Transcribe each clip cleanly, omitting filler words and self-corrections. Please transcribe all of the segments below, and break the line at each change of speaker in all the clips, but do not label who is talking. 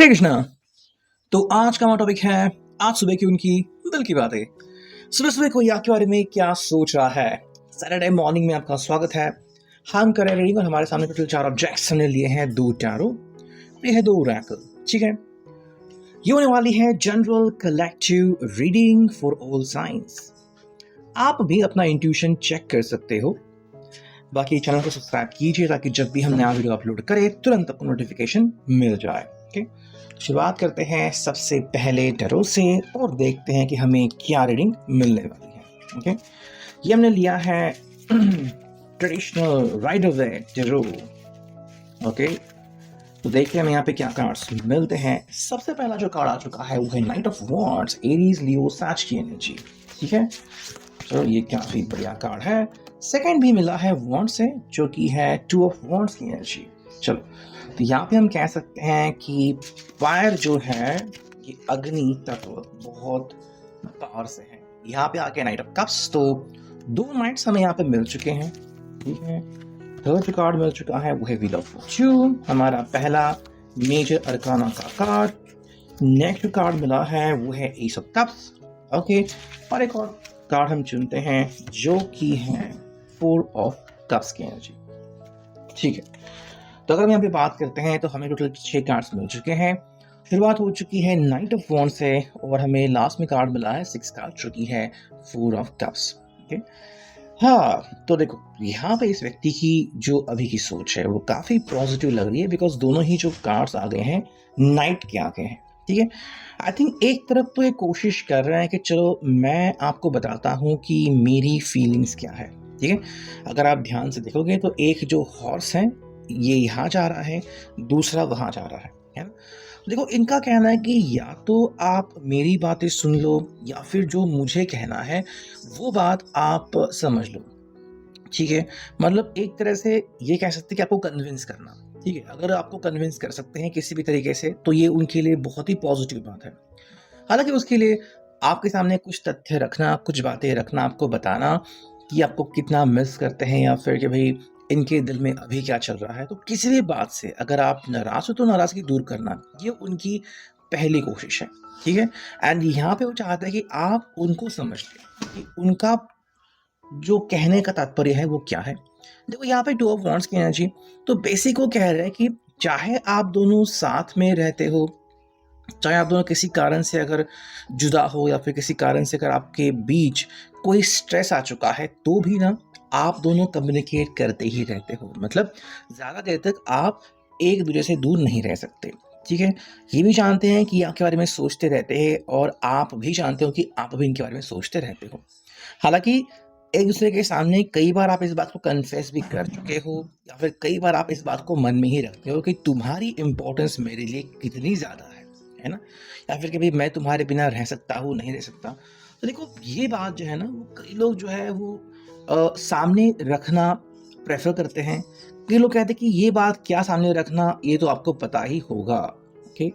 हरे कृष्णा। तो आज का हमारा टॉपिक है आज सुबह की उनकी दिल की बातें। सुबह सुबह कोई आपके बारे में क्या सोच रहा है। सैटरडे मॉर्निंग में आपका स्वागत है। हम कर रहे हैं रीडिंग और हमारे सामने टोटल 4 ऑब्जेक्ट्स हमने लिए हैं, 2 टैरो, ये है 2 ओरेकल। ठीक है, ये होने वाली है general collective reading for all science. आप भी अपना इंट्यूशन चेक कर सकते हो। बाकी चैनल को सब्सक्राइब कीजिए ताकि जब भी हम नया वीडियो अपलोड करें तुरंत आपको नोटिफिकेशन मिल जाए। ओके, शुरुआत करते हैं सबसे पहले टैरो से और देखते हैं कि हमें क्या रीडिंग मिलने वाली है। ओके, ये हमने लिया है ट्रेडिशनल राइडर वे टैरो। ओके, तो देखते हैं हमें यहाँ पे क्या कार्ड्स मिलते हैं। सबसे पहला जो कार्ड आ चुका है वो है knight of wands, Aries Leo सैज की एनर्जी। ठीक है, तो ये काफी बढ़िया कार्ड है। सेकंड भी मिला है वॉन्ड से जो कि है 2 ऑफ वॉन्ड्स की एनर्जी। चलो, तो यहाँ पे हम कह सकते हैं कि फायर जो है ये अग्नि तत्व बहुत पावर से है। यहाँ पे आके नाइट ऑफ कप्स, तो 2 नाइट्स हमें यहाँ पे मिल चुके हैं। ठीक है, थर्ड जो कार्ड मिल चुका है वो है व्हील ऑफ फॉर्च्यून, हमारा पहला मेजर अरकाना का कार्ड। नेक्स्ट कार्ड मिला है वो है एस ऑफ कप्स। ओके, और एक और कार्ड हम चुनते हैं जो कि है 4 ऑफ कप्स की एनर्जी। ठीक है, तो अगर हम यहाँ पे बात करते हैं तो हमें टोटल 6 कार्ड्स मिल चुके हैं। शुरुआत हो चुकी है नाइट ऑफ वॉन्ड से और हमें लास्ट में कार्ड मिला है 6 कार्ड जो कि है 4 ऑफ कप्स। ओके, हाँ, तो देखो यहाँ पे इस व्यक्ति की जो अभी की सोच है वो काफ़ी पॉजिटिव लग रही है बिकॉज दोनों ही जो कार्ड्स आ गए हैं नाइट के आ गए हैं। ठीक है, आई थिंक एक तरफ तो ये कोशिश कर रहे हैं कि चलो मैं आपको बताता हूँ कि मेरी फीलिंग्स क्या है। ठीक है, अगर आप ध्यान से देखोगे तो एक जो हॉर्स है ये यहाँ जा रहा है, दूसरा वहाँ जा रहा है ना। देखो, इनका कहना है कि या तो आप मेरी बातें सुन लो या फिर जो मुझे कहना है वो बात आप समझ लो। ठीक है, मतलब एक तरह से ये कह सकते हैं कि आपको कन्विंस करना। ठीक है, अगर आपको कन्विंस कर सकते हैं किसी भी तरीके से तो ये उनके लिए बहुत ही पॉजिटिव बात है। हालांकि उसके लिए आपके सामने कुछ तथ्य रखना, कुछ बातें रखना, आपको बताना कि आपको कितना मिस करते हैं या फिर कि भाई इनके दिल में अभी क्या चल रहा है। तो किसी भी बात से अगर आप नाराज हो तो नाराजगी दूर करना ये उनकी पहली कोशिश है। ठीक है, एंड यहाँ पे वो चाहते हैं कि आप उनको समझ लें कि उनका जो कहने का तात्पर्य है वो क्या है। देखो यहाँ पे 2 ऑफ वॉन्ड्स की एनर्जी, तो बेसिक वो कह रहे हैं कि चाहे आप दोनों साथ में रहते हो, चाहे आप दोनों किसी कारण से अगर जुदा हो या फिर किसी कारण से अगर आपके बीच कोई स्ट्रेस आ चुका है तो भी ना आप दोनों कम्युनिकेट करते ही रहते हो। मतलब ज़्यादा देर तक आप एक दूसरे से दूर नहीं रह सकते। ठीक है, ये भी जानते हैं कि आपके बारे में सोचते रहते हैं और आप भी जानते हो कि आप भी इनके बारे में सोचते रहते हो। हालांकि एक दूसरे के सामने कई बार आप इस बात को कन्फेस भी कर चुके हो या फिर कई बार आप इस बात को मन में ही रखते हो कि तुम्हारी इम्पोर्टेंस मेरे लिए कितनी ज़्यादा है ना, या फिर कि भाई मैं तुम्हारे बिना रह सकता हूँ नहीं रह सकता। तो देखो ये बात जो है ना वो कई लोग जो है वो सामने रखना प्रेफर करते हैं। कई लोग कहते हैं कि ये बात क्या सामने रखना, ये तो आपको पता ही होगा। ओके,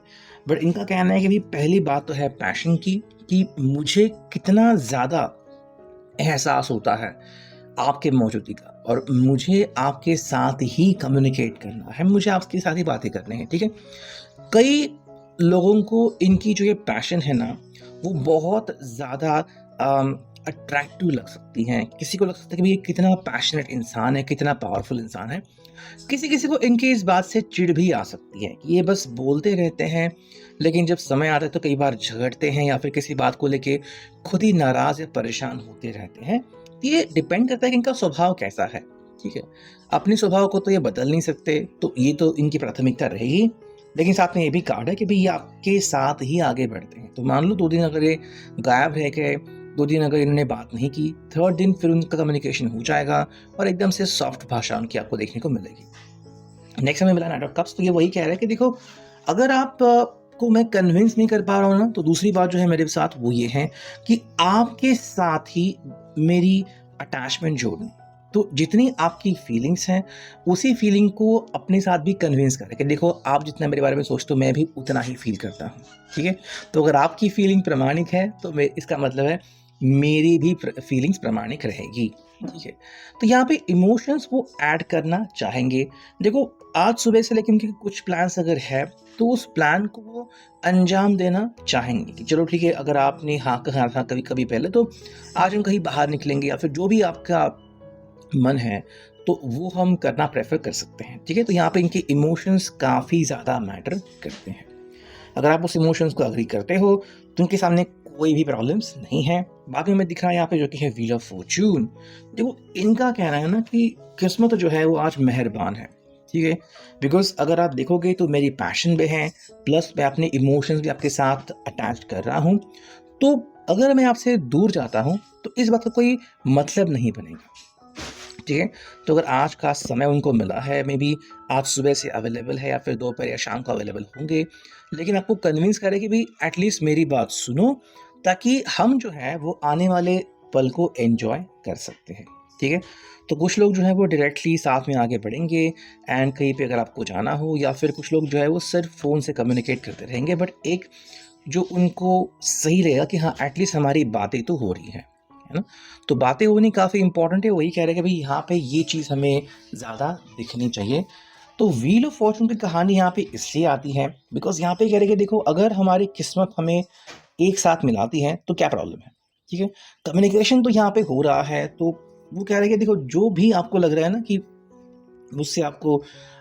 बट इनका कहना है कि भाई पहली बात तो है पैशन की, कि मुझे कितना ज़्यादा एहसास होता है आपके मौजूदगी का और मुझे आपके साथ ही कम्युनिकेट करना है, मुझे आपके साथ ही बातें करनी है। ठीक है, कई लोगों को इनकी जो ये पैशन है ना वो बहुत ज़्यादा अट्रैक्टिव लग सकती हैं। किसी को लग सकता है कि भाई ये कितना पैशनेट इंसान है, कितना पावरफुल इंसान है। किसी किसी को इनकी इस बात से चिढ़ भी आ सकती है कि ये बस बोलते रहते हैं लेकिन जब समय आता है तो कई बार झगड़ते हैं या फिर किसी बात को लेके खुद ही नाराज़ या परेशान होते रहते हैं। तो ये डिपेंड करता है कि इनका स्वभाव कैसा है। ठीक है, अपने स्वभाव को तो ये बदल नहीं सकते, तो ये तो इनकी प्राथमिकता रहेगी। लेकिन साथ में ये भी कार्ड है कि भाई ये आपके साथ ही आगे बढ़ते हैं। तो मान लो 2 दिन अगर ये गायब रह गए, 2 दिन अगर इन्होंने बात नहीं की, 3rd दिन फिर उनका कम्युनिकेशन हो जाएगा और एकदम से सॉफ्ट भाषा उनकी आपको देखने को मिलेगी। नेक्स्ट हमें मिला नाइट ऑफ कप्स, तो ये वही कह रहा है कि देखो अगर आप को मैं कन्विंस नहीं कर पा रहा हूँ ना, तो दूसरी बात जो है मेरे साथ वो ये है कि आपके साथ ही मेरी अटैचमेंट जोड़नी। तो जितनी आपकी फीलिंग्स हैं उसी फीलिंग को अपने साथ भी कन्विंस करें कि देखो आप जितना मेरे बारे में सोचते हो मैं भी उतना ही फील करता हूँ। ठीक है, तो अगर आपकी फीलिंग प्रामाणिक है तो मैं इसका मतलब है मेरी भी फीलिंग्स प्रामाणिक रहेगी। ठीक है, तो यहाँ पे इमोशंस वो ऐड करना चाहेंगे। देखो, आज सुबह से लेकर उनके कुछ प्लान्स अगर है तो उस प्लान को वो अंजाम देना चाहेंगे कि चलो ठीक है, अगर आपने हाँ कहा था कभी कभी पहले, तो आज हम कहीं बाहर निकलेंगे या फिर जो भी आपका मन है तो वो हम करना प्रेफर कर सकते हैं। ठीक है, तो यहाँ पे इनके इमोशंस काफ़ी ज़्यादा मैटर करते हैं। अगर आप उस इमोशंस को अग्री करते हो तो उनके सामने कोई भी प्रॉब्लम्स नहीं है। बाकी हमें दिख रहा है यहाँ पे जो कि है व्हील ऑफ फॉर्च्यून। देखो, इनका कहना है ना कि किस्मत जो है वो आज मेहरबान है। ठीक है, बिकॉज अगर आप देखोगे तो मेरी पैशन भी है, प्लस मैं अपने इमोशंस भी आपके साथ अटैच कर रहा हूँ। तो अगर मैं आपसे दूर जाता हूँ तो इस बात का कोई मतलब नहीं बनेगा। ठीक है, तो अगर आज का समय उनको मिला है, मे बी आज सुबह से अवेलेबल है या फिर दोपहर या शाम को अवेलेबल होंगे, लेकिन आपको कन्विंस करें कि भाई एटलीस्ट मेरी बात सुनो, ताकि हम जो है वो आने वाले पल को एंजॉय कर सकते हैं। ठीक है, तो कुछ लोग जो है वो डायरेक्टली साथ में आगे बढ़ेंगे एंड कहीं पे अगर आपको जाना हो, या फिर कुछ लोग जो है वो सिर्फ फ़ोन से कम्युनिकेट करते रहेंगे, बट एक जो उनको सही रहेगा कि हाँ एटलीस्ट हमारी बातें तो हो रही हैं, है ना। तो बातें होनी काफ़ी इंपॉर्टेंट है। वही कह रहे हैं कि भाई यहाँ पे ये चीज़ हमें ज़्यादा दिखनी चाहिए। तो व्हील ऑफ फॉर्चून की कहानी यहाँ पे इसलिए आती है बिकॉज यहाँ पे कह रहे हैं कि देखो, अगर हमारी किस्मत हमें एक साथ मिलाती है तो क्या प्रॉब्लम है। ठीक है, कम्युनिकेशन तो यहाँ पे हो रहा है, तो वो कह रहे हैं कि देखो, जो भी आपको लग रहा है ना कि मुझसे आपको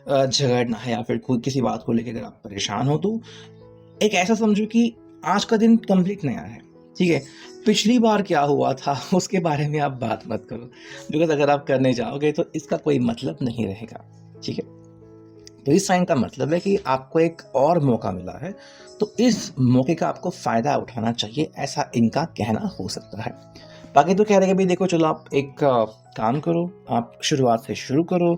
झगड़ना है या फिर कोई किसी बात को लेकर अगर आप परेशान हो, तो एक ऐसा समझो कि आज का दिन कंप्लीट नया है। ठीक है, पिछली बार क्या हुआ था उसके बारे में आप बात मत करो, बिकॉज अगर आप करने जाओगे तो इसका कोई मतलब नहीं रहेगा। ठीक है, तो इस साइन का मतलब है कि आपको एक और मौका मिला है, तो इस मौके का आपको फ़ायदा उठाना चाहिए, ऐसा इनका कहना हो सकता है। बाकी तो कह रहे हैं कि भाई देखो, चलो आप एक काम करो, आप शुरुआत से शुरू करो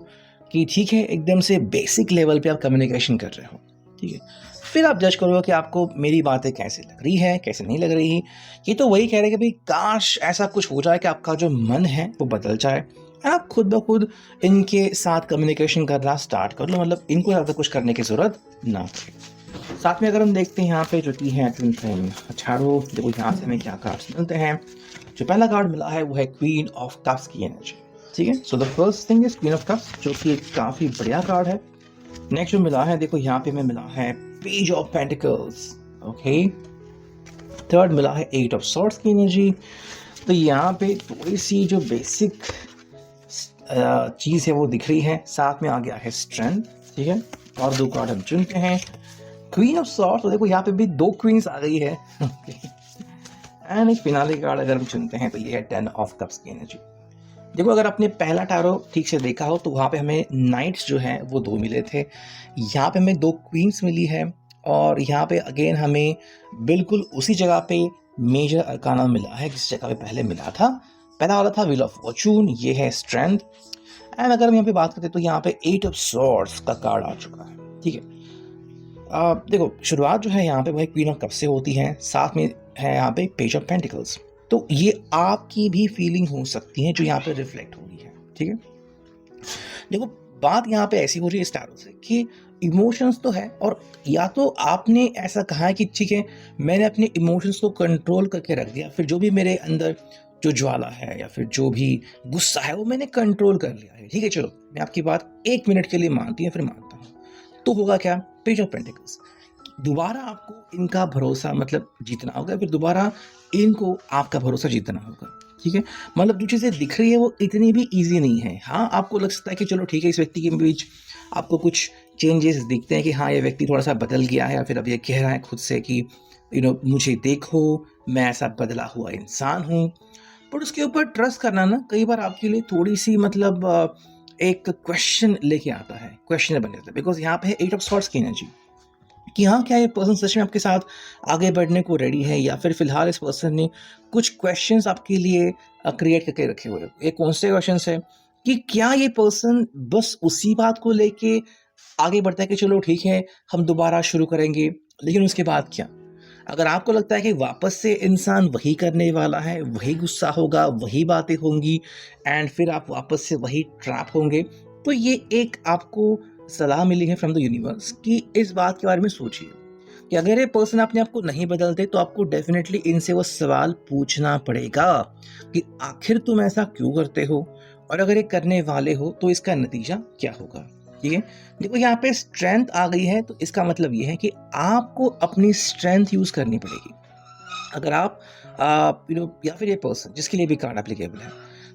कि ठीक है, एकदम से बेसिक लेवल पे आप कम्युनिकेशन कर रहे हो। ठीक है, फिर आप जज करोगे कि आपको मेरी बातें कैसे लग रही है, कैसे नहीं लग रही। ये तो वही कह रहे हैं कि भाई काश ऐसा कुछ हो जाए कि आपका जो मन है वो बदल जाए, आप खुद ब खुद इनके साथ कम्युनिकेशन करना स्टार्ट कर लो, मतलब इनको ज़्यादा कुछ करने की ज़रूरत ना पड़े। साथ में अगर हम देखते हैं यहाँ पे जो कि है ट्विन फ्लेम छाड़ो, देखो यहाँ से हमें क्या कार्ड्स मिलते हैं। जो पहला कार्ड मिला है वो है क्वीन ऑफ कप्स की एनर्जी। ठीक है, so the first thing is queen of cups, जो कि एक काफ़ी बढ़िया कार्ड है। नेक्स्ट जो मिला है, देखो यहाँ पे हमें मिला है page of pentacles. Okay, third मिला है एट ऑफ सॉर्ड्स की एनर्जी। तो यहाँ पे थोड़ी सी जो बेसिक चीज़ है वो दिख रही है, साथ में आ गया है स्ट्रेंथ। ठीक है, और दो कार्ड हम चुनते हैं, क्वीन ऑफ सॉर्ड्स। तो देखो यहाँ पे भी दो क्वींस आ गई है। एंड एक फिनाले कार्ड अगर हम चुनते हैं तो ये है 10 ऑफ कप्स की एनर्जी। देखो, अगर आपने पहला टैरो ठीक से देखा हो तो वहाँ पे हमें नाइट्स जो हैं वो दो मिले थे, यहाँ पे हमें दो क्वींस मिली है, और यहाँ पे अगेन हमें बिल्कुल उसी जगह पे मेजर अरकाना मिला है जिस जगह पे पहले मिला था। पहला वाला था व्हील ऑफ फॉर्चून, ये है स्ट्रेंथ। एंड अगर हम यहाँ पे बात करते हैं तो यहाँ पे एट ऑफ सॉर्ड्स का कार्ड आ चुका है। ठीक है, देखो, शुरुआत जो है यहाँ पे वही क्वीन ऑफ कप से होती है, साथ में है यहाँ पे पेज ऑफ पेंटिकल्स। तो ये आपकी भी फीलिंग हो सकती है जो यहाँ पे रिफ्लेक्ट हो रही है। ठीक है, देखो, बात यहाँ पे ऐसी हो रही है इस टैरो से कि इमोशंस तो है, और या तो आपने ऐसा कहा है कि ठीक है, मैंने अपने इमोशंस को कंट्रोल करके रख दिया, फिर जो भी मेरे अंदर जो ज्वाला है या फिर जो भी गुस्सा है वो मैंने कंट्रोल कर लिया है। ठीक है, चलो मैं आपकी बात एक मिनट के लिए मानती हूँ, फिर मानता हूँ। तो होगा क्या, पेज ऑफ पेंटिकल्स, दोबारा आपको इनका भरोसा मतलब जीतना होगा, फिर दोबारा इनको आपका भरोसा जीतना होगा। ठीक है, मतलब जो चीज़ें दिख रही है वो इतनी भी इजी नहीं है। हाँ, आपको लग सकता है कि चलो ठीक है, इस व्यक्ति के बीच आपको कुछ चेंजेस दिखते हैं कि हाँ ये व्यक्ति थोड़ा सा बदल गया है, या फिर अब ये कह रहा है खुद से कि मुझे देखो, मैं ऐसा बदला हुआ इंसान हूँ। बट उसके ऊपर ट्रस्ट करना ना कई बार आपके लिए थोड़ी सी मतलब एक क्वेश्चन लेके आता है, क्वेश्चन बन जाता है, बिकॉज यहाँ पे है एट ऑफ सॉर्ड्स की एनर्जी कि हाँ, क्या ये पर्सन सच में आपके साथ आगे बढ़ने को रेडी है, या फिर फिलहाल इस पर्सन ने कुछ क्वेश्चंस आपके लिए क्रिएट करके रखे हुए हैं। ये कौन से क्वेश्चंस है कि क्या ये पर्सन बस उसी बात को लेके आगे बढ़ता है कि चलो ठीक है हम दोबारा शुरू करेंगे, लेकिन उसके बाद क्या? अगर आपको लगता है कि वापस से इंसान वही करने वाला है, वही गुस्सा होगा, वही बातें होंगी, एंड फिर आप वापस से वही ट्रैप होंगे, तो ये एक आपको सलाह मिली है फ्रॉम द यूनिवर्स कि इस बात के बारे में सोचिए कि अगर ये पर्सन अपने आप को नहीं बदलते तो आपको डेफिनेटली इनसे वो सवाल पूछना पड़ेगा कि आखिर तुम ऐसा क्यों करते हो, और अगर ये करने वाले हो तो इसका नतीजा क्या होगा। ठीक है, देखो यहाँ पे स्ट्रेंथ आ गई है तो इसका मतलब ये है कि आपको अपनी स्ट्रेंथ यूज करनी पड़ेगी। अगर आप या फिर ये पर्सन जिसके लिए भी कार्ड एप्लीकेबल है,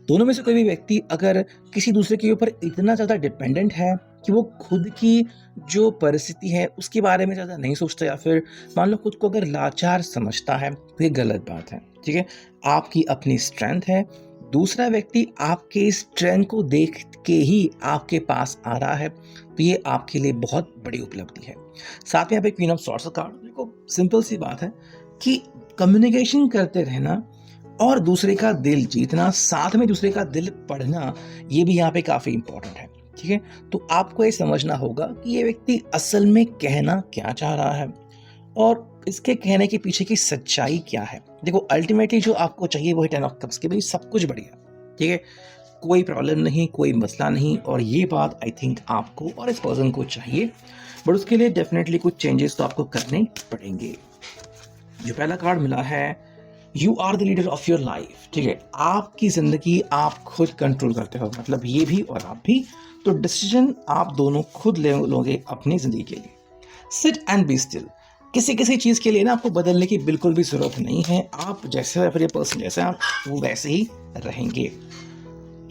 दोनों में से कोई भी व्यक्ति अगर किसी दूसरे के ऊपर इतना ज़्यादा डिपेंडेंट है कि वो खुद की जो परिस्थिति है उसके बारे में ज़्यादा नहीं सोचता, या फिर मान लो खुद को अगर लाचार समझता है, तो ये गलत बात है। ठीक है, आपकी अपनी स्ट्रेंथ है, दूसरा व्यक्ति आपके स्ट्रेंथ को देख के ही आपके पास आ रहा है, तो ये आपके लिए बहुत बड़ी उपलब्धि है। साथ में यहाँ पे क्वीन ऑफ सॉर्ड्स का कार्ड, देखो सिंपल सी बात है कि कम्युनिकेशन करते रहना और दूसरे का दिल जीतना, साथ में दूसरे का दिल पढ़ना, ये भी यहाँ पे काफ़ी इंपॉर्टेंट है। ठीक है, तो आपको ये समझना होगा कि ये व्यक्ति असल में कहना क्या चाह रहा है और इसके कहने के पीछे की सच्चाई क्या है। देखो अल्टीमेटली जो आपको चाहिए वो है 10 ऑफ कप्स के भाई सब कुछ बढ़िया। ठीक है, कोई प्रॉब्लम नहीं, कोई मसला नहीं, और ये बात आई थिंक आपको और इस पर्सन को चाहिए, बट उसके लिए डेफिनेटली कुछ चेंजेस तो आपको करने पड़ेंगे। जो पहला कार्ड मिला है, you are the leader of your life. ठीक है, आपकी जिंदगी आप खुद कंट्रोल करते हो, मतलब ये भी और आप भी, तो डिसीजन आप दोनों खुद ले लोगे अपनी जिंदगी के लिए। सिट एंड बी स्टिल, किसी किसी चीज़ के लिए ना आपको बदलने की बिल्कुल भी ज़रूरत नहीं है, आप जैसे या फिर ये पर्सन जैसे आप वो वैसे ही रहेंगे।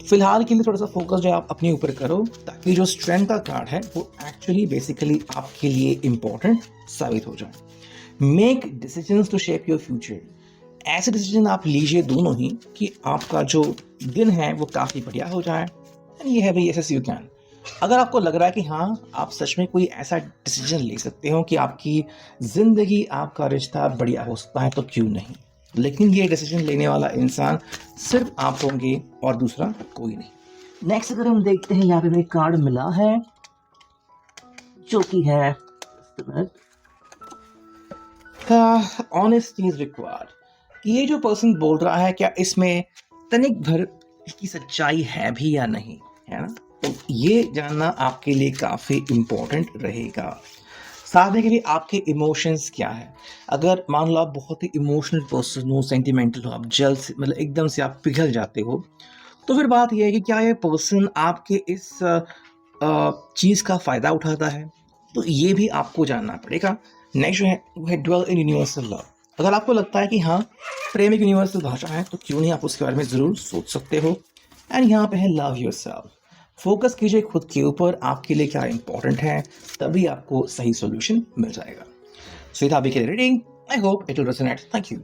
फिलहाल के लिए थोड़ा सा फोकस जो आप अपने ऊपर करो, ताकि जो स्ट्रेंथ का कार्ड है वो एक्चुअली बेसिकली आपके लिए इम्पोर्टेंट साबित हो जाए। Make decisions to shape your future, ऐसे डिसीजन आप लीजिए दोनों ही कि आपका जो दिन है वो काफ़ी बढ़िया हो जाए। एंड ये है भाई एस यू कैन। अगर आपको लग रहा है कि हाँ आप सच में कोई ऐसा डिसीजन ले सकते हो कि आपकी ज़िंदगी, आपका रिश्ता बढ़िया हो सकता है, तो क्यों नहीं। लेकिन ये डिसीजन लेने वाला इंसान सिर्फ आप होंगे और दूसरा कोई नहीं। नेक्स्ट अगर हम देखते हैं, यहाँ पे हमें कार्ड मिला है जो कि है ऑनेस्टी इज रिक्वायर्ड। ये जो पर्सन बोल रहा है क्या इसमें तनिक भर की सच्चाई है भी या नहीं, है ना, तो ये जानना आपके लिए काफ़ी इम्पोर्टेंट रहेगा। साथ में कि भी आपके इमोशंस क्या है। अगर मान लो आप बहुत ही इमोशनल पर्सन हो, सेंटिमेंटल हो, आप जल्द से मतलब एकदम से आप पिघल जाते हो, तो फिर बात यह है कि क्या ये पर्सन आपके इस चीज़ का फ़ायदा उठाता है, तो ये भी आपको जानना पड़ेगा। नेक्स्ट जो है वो है ड्वेल इन यूनिवर्सल लव। अगर आपको लगता है कि हाँ प्रेम एक यूनिवर्सल भाषा है, तो क्यों नहीं आप उसके बारे में ज़रूर सोच सकते हो। एंड यहाँ पे है लव योरसेल्फ। फोकस कीजिए खुद के ऊपर, आपके लिए क्या इंपॉर्टेंट है, तभी आपको सही सॉल्यूशन मिल जाएगा। सो ये था अभी के reading. I hope it will resonate. Thank you.